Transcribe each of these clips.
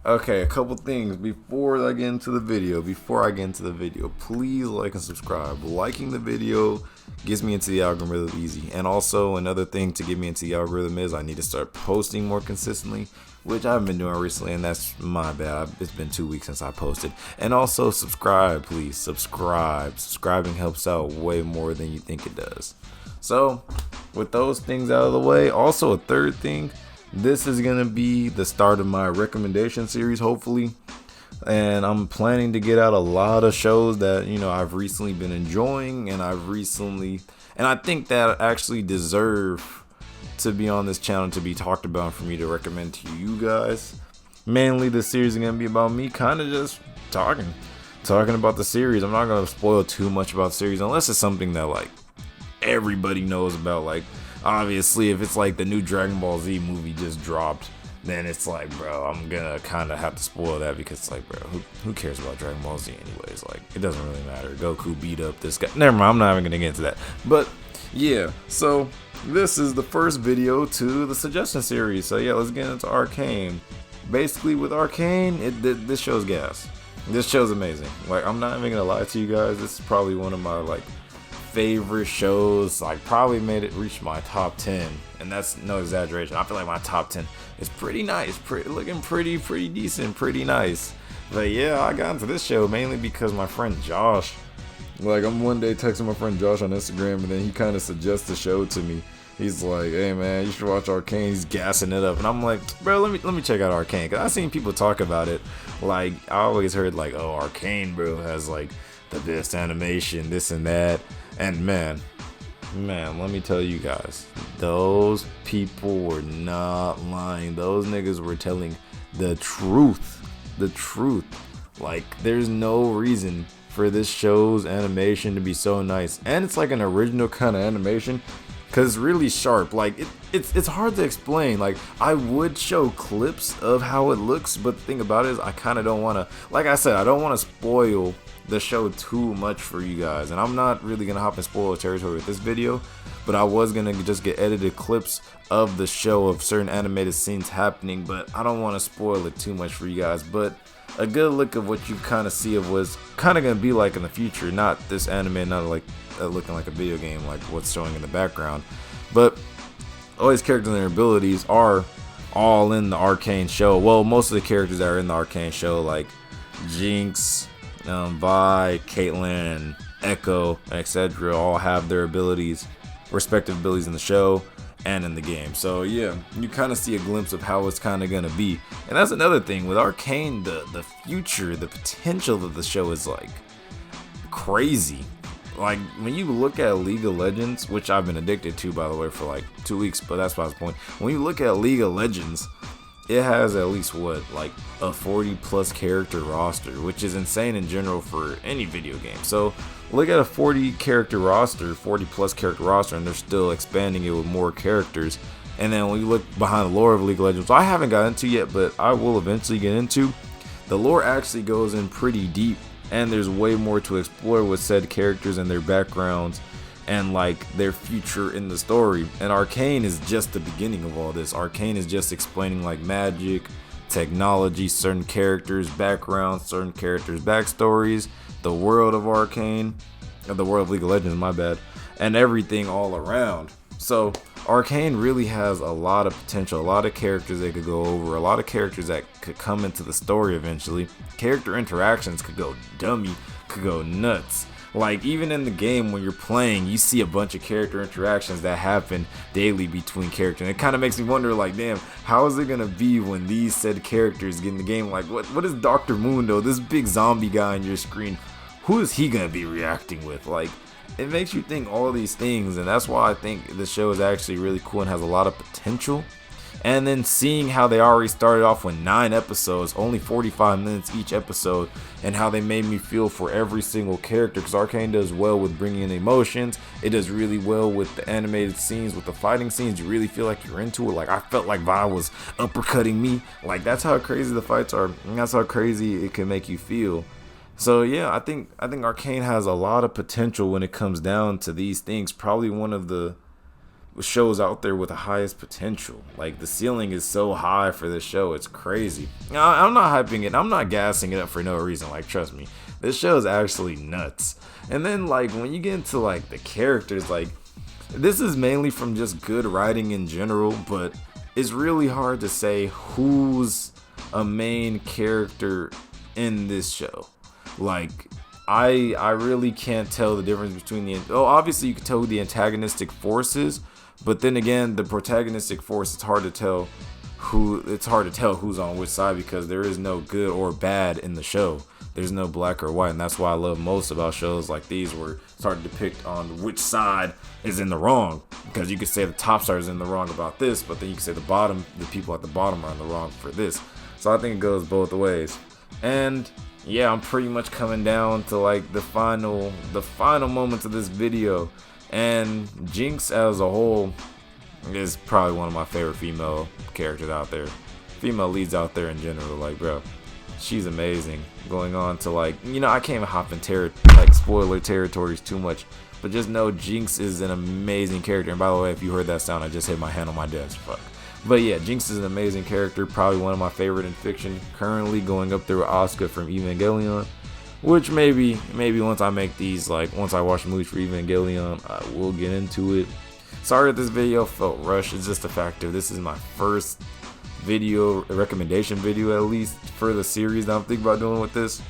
Okay, a couple things before I get into the video. Please like and subscribe. Liking the video gets me into the algorithm easy. And also, another thing to get me into the algorithm is I need to start posting more consistently, which I haven't been doing recently, and that's my bad. It's been 2 weeks since I posted. And also, subscribe, please. Subscribe. Subscribing helps out way more than you think it does. So, with those things out of the way, also a third thing, this is going to be the start of my recommendation series, hopefully. And I'm planning to get out a lot of shows that, I've recently been enjoying and I think that actually deserve to be on this channel to be talked about for me to recommend to you guys. Mainly the series is going to be about me kind of just talking about the series. I'm not going to spoil too much about the series unless it's something that like everybody knows about. Like, obviously, if it's like the new Dragon Ball Z movie just dropped, then it's like, bro, I'm gonna kind of have to spoil that because it's like, bro, who cares about Dragon Ball Z anyways? Like, it doesn't really matter. Goku beat up this guy. Never mind, I'm not even gonna get into that. But yeah, so this is the first video to the suggestion series. So yeah, let's get into Arcane. Basically, with Arcane, this show's gas. This show's amazing. Like, I'm not even gonna lie to you guys. This is probably one of my like favorite shows. Like, probably made it reach my top 10, and that's no exaggeration. I feel like my top 10 is pretty nice, looking pretty decent, pretty nice. But yeah, I got into this show mainly because my friend Josh, like, I'm one day texting my friend Josh on Instagram, and then he kind of suggests the show to me. He's like, hey man, you should watch Arcane. He's gassing it up, and I'm like, bro, let me check out Arcane, because I seen people talk about it. Like, I always heard like, oh, Arcane, bro, has like the best animation, this and that. And man, let me tell you guys, those people were not lying. Those niggas were telling the truth. The truth. Like, there's no reason for this show's animation to be so nice. And it's like an original kind of animation, because it's really sharp. Like, it's hard to explain. Like, I would show clips of how it looks, but the thing about it is I kind of don't want to, like I said, I don't want to spoil the show too much for you guys, and I'm not really gonna hop in spoiler territory with this video, but I was gonna just get edited clips of the show of certain animated scenes happening, but I don't want to spoil it too much for you guys. But a good look of what you kind of see of what's kind of gonna be like in the future, not this anime, not like looking like a video game like what's showing in the background, but all these characters and their abilities are all in the Arcane show. Well, most of the characters that are in the Arcane show, like Jinx, Vi, Caitlyn, Echo, etc., all have their respective abilities in the show and in the game. So yeah, you kind of see a glimpse of how it's kind of gonna be. And that's another thing with Arcane, the future, the potential of the show is like crazy. Like, when you look at League of Legends, which I've been addicted to, by the way, for like 2 weeks, but that's not the point. When you look at League of Legends, it has at least like a 40 plus character roster, which is insane in general for any video game. So look at a 40 plus character roster, and they're still expanding it with more characters. And then when you look behind the lore of League of Legends, which I haven't got into yet, but I will eventually get into, the lore actually goes in pretty deep, and there's way more to explore with said characters and their backgrounds and like their future in the story. And Arcane is just the beginning of all this. Arcane is just explaining like magic, technology, certain characters' backgrounds, certain characters' backstories, the world of Arcane, the world of League of Legends, my bad, and everything all around. So Arcane really has a lot of potential, a lot of characters they could go over, a lot of characters that could come into the story eventually. Character interactions could go dummy, could go nuts. Like, even in the game when you're playing, you see a bunch of character interactions that happen daily between characters. And it kind of makes me wonder, like, damn, how is it going to be when these said characters get in the game? Like, what is Dr. Mundo, this big zombie guy on your screen, who is he going to be reacting with? Like, it makes you think all these things, and that's why I think the show is actually really cool and has a lot of potential. And then seeing how they already started off with 9 episodes, only 45 minutes each episode, and how they made me feel for every single character, because Arcane does well with bringing in emotions. It does really well with the animated scenes, with the fighting scenes. You really feel like you're into it. Like, I felt like Vi was uppercutting me. Like, that's how crazy the fights are, and that's how crazy it can make you feel. So yeah, I think Arcane has a lot of potential when it comes down to these things. Probably one of the shows out there with the highest potential. Like, the ceiling is so high for this show, it's crazy. I'm not hyping it, I'm not gassing it up for no reason. Like, trust me, this show is actually nuts. And then, like, when you get into like the characters, like, this is mainly from just good writing in general, but it's really hard to say who's a main character in this show. Like, I really can't tell the difference between obviously you can tell who the antagonistic force is, but then again, the protagonistic force, it's hard to tell who's on which side, because there is no good or bad in the show. There's no black or white, and that's why I love most about shows like these, where it's hard to depict on which side is in the wrong, because you could say the top star is in the wrong about this, but then you can say the people at the bottom are in the wrong for this. So I think it goes both ways. And yeah, I'm pretty much coming down to like the final moments of this video, and Jinx as a whole is probably one of my favorite female characters out there, female leads out there in general. Like, bro, she's amazing. Going on to, like, you know, I can't even hop in spoiler territories too much, but just know Jinx is an amazing character. And by the way, if you heard that sound, I just hit my hand on my desk. Fuck. But yeah, Jinx is an amazing character, probably one of my favorite in fiction. Currently going up there with Asuka from Evangelion, which maybe once I make these, like, once I watch movies for Evangelion, I will get into it. Sorry that this video felt rushed. It's just a fact of this is my first video, recommendation video at least, for the series that I'm thinking about doing with this.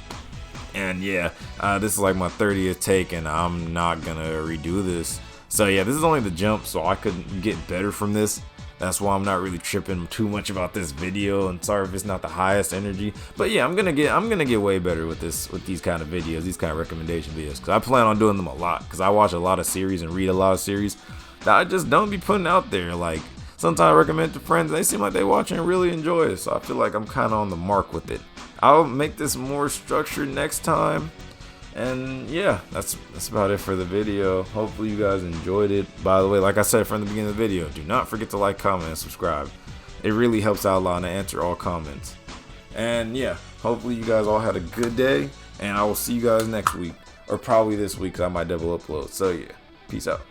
And yeah, this is like my 30th take, and I'm not gonna redo this. So yeah, this is only the jump, so I could get better from this. That's why I'm not really tripping too much about this video, and sorry if it's not the highest energy. But yeah, I'm gonna get way better with these kind of videos, these kind of recommendation videos, because I plan on doing them a lot, because I watch a lot of series and read a lot of series that I just don't be putting out there. Like, sometimes I recommend it to friends, and they seem like they watch and really enjoy it, so I feel like I'm kind of on the mark with it. I'll make this more structured next time. And yeah, that's about it for the video. Hopefully you guys enjoyed it. By the way, like I said from the beginning of the video, do not forget to like, comment, and subscribe. It really helps out a lot, and I answer all comments. And yeah, hopefully you guys all had a good day, and I will see you guys next week, or probably this week, because I might double upload. So yeah, peace out.